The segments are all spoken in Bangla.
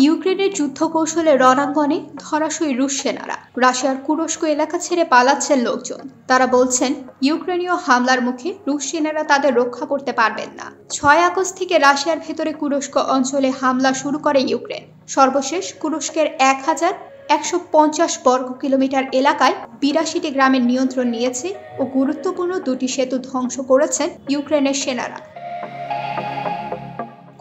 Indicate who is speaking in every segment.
Speaker 1: ইউক্রেনের যুদ্ধ কৌশলে রণাঙ্গনে ধরাশয়ী রুশ সেনারা। রাশিয়ার কুরস্ক এলাকা ছেড়ে পালাচ্ছেন লোকজন। তারা বলছেন, ইউক্রেনীয় হামলার মুখে রুশ সেনারা তাদের রক্ষা করতে পারবেন না। 6 আগস্ট থেকে রাশিয়ার ভেতরে কুরস্ক অঞ্চলে হামলা শুরু করে ইউক্রেন। সর্বশেষ কুরস্কের 1150 বর্গ কিলোমিটার এলাকায় 82টি গ্রামের নিয়ন্ত্রণ নিয়েছে ও গুরুত্বপূর্ণ 2টি সেতু ধ্বংস করেছেন ইউক্রেনের সেনারা।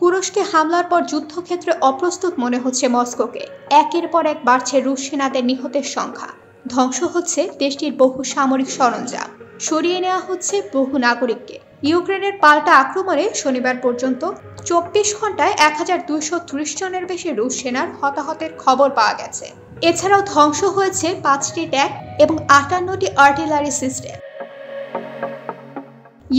Speaker 1: কুরস্কে হামলার পর যুদ্ধক্ষেত্রে অপ্রস্তুত মনে হচ্ছে মস্কোকে। একের পর এক বাড়ছে রুশ সেনাদের নিহতের সংখ্যা। ধ্বংস হচ্ছে দেশটির বহু সামরিক সরঞ্জাম, সরিয়ে নেওয়া হচ্ছে বহু নাগরিককে। ইউক্রেনের পাল্টা আক্রমণে শনিবার পর্যন্ত 24 ঘন্টায় 1230 জনের বেশি রুশ সেনার হতাহতের খবর পাওয়া গেছে। এছাড়াও ধ্বংস হয়েছে 5টি ট্যাঙ্ক এবং 58টি আর্টিলারি সিস্টেম।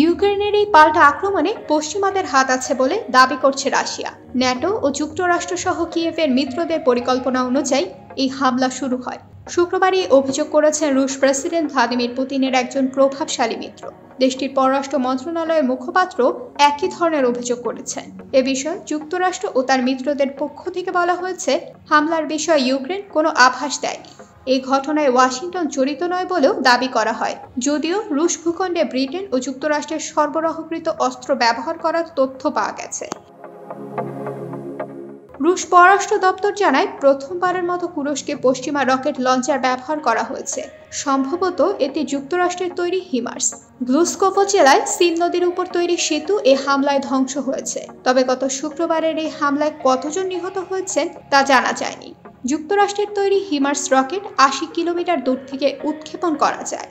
Speaker 1: ইউক্রেনের এই পাল্টা আক্রমণে পশ্চিমাদের হাত আছে বলে দাবি করছে রাশিয়া। ন্যাটো ও যুক্তরাষ্ট্র সহ কিয়েভের মিত্রদের পরিকল্পনা অনুযায়ী এই হামলা শুরু হয়। শুক্রবার এই অভিযোগ করেছেন রুশ প্রেসিডেন্ট ভ্লাদিমির পুতিনের একজন প্রভাবশালী মিত্র। দেশটির পররাষ্ট্র মন্ত্রণালয়ের মুখপাত্র একই ধরনের অভিযোগ করেছেন। এ বিষয়ে যুক্তরাষ্ট্র ও তার মিত্রদের পক্ষ থেকে বলা হয়েছে, হামলার বিষয়ে ইউক্রেন কোনো আভাস দেয়নি। এই ঘটনায় ওয়াশিংটন জড়িত নয় বলেও দাবি করা হয়, যদিও রুশ ভূখণ্ডে ব্রিটেন ও যুক্তরাষ্ট্রের সরবরাহকৃত অস্ত্র ব্যবহার করার তথ্য পাওয়া গেছে। রুশ পররাষ্ট্র দপ্তর জানায়, প্রথমবারের মতো কুরস্কে পশ্চিমা রকেট লঞ্চার ব্যবহার করা হয়েছে। সম্ভবত এটি যুক্তরাষ্ট্রের তৈরি হিমার্স। গ্লুস্কোভো জেলায় সিন নদীর উপর তৈরি সেতু এ হামলায় ধ্বংস হয়েছে। তবে গত শুক্রবারের এই হামলায় কতজন নিহত হয়েছেন তা জানা যায়নি। যুক্তরাষ্ট্রের তৈরি হিমার্স রকেট 80 কিলোমিটার দূর থেকে উৎক্ষেপণ করা যায়।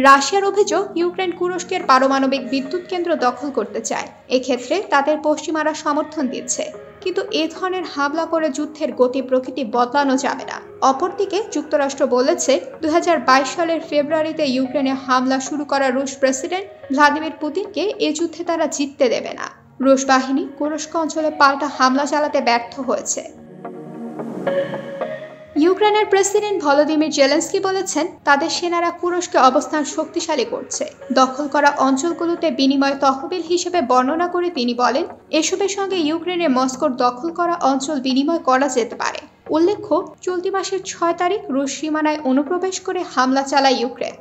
Speaker 1: রাশিয়ার অভিযোগ, ইউক্রেন কুরস্কের পারমাণবিক বিদ্যুৎ কেন্দ্র দখল করতে চায়। এক্ষেত্রে তাদের পশ্চিমারা সমর্থন দিচ্ছে, কিন্তু এ ধরনের হামলা করে যুদ্ধের গতি প্রকৃতি বদলানো যাবে না। অপরদিকে যুক্তরাষ্ট্র বলেছে, 2022 সালের ফেব্রুয়ারিতে ইউক্রেনে হামলা শুরু করা রুশ প্রেসিডেন্ট ভ্লাদিমির পুতিনকে এ যুদ্ধে তারা জিততে দেবে না। রুশ বাহিনী কুরস্ক অঞ্চলে পাল্টা হামলা চালাতে ব্যর্থ হয়েছে। ইউক্রেনের প্রেসিডেন্ট ভলোদিমির জেলেনস্কি বলেছেন, তাদের সেনারা কুরস্কে অবস্থান শক্তিশালী করছে। দখল করা অঞ্চলগুলোতে বিনিময় তহবিল হিসেবে বর্ণনা করে তিনি বলেন, এসবের সঙ্গে ইউক্রেনের মস্কোর দখল করা অঞ্চল বিনিময় করা যেতে পারে। উল্লেখ্য, চলতি মাসের 6 তারিখ রুশ সীমানায় অনুপ্রবেশ করে হামলা চালায় ইউক্রেন।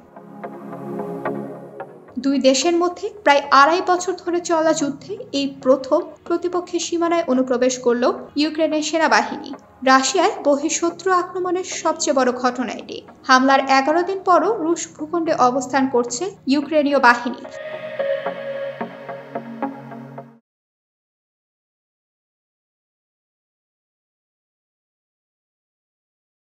Speaker 1: দুই দেশের মধ্যে প্রায় 2.5 বছর ধরে চলা যুদ্ধে এই প্রথম প্রতিপক্ষের সীমানায় অনুপ্রবেশ করল ইউক্রেনের সেনাবাহিনী। রাশিয়ায় বহিঃশত্রু আক্রমণের সবচেয়ে বড় ঘটনা এটি। হামলার 11 দিন পরও রুশ ভূখণ্ডে অবস্থান করছে ইউক্রেনীয় বাহিনী।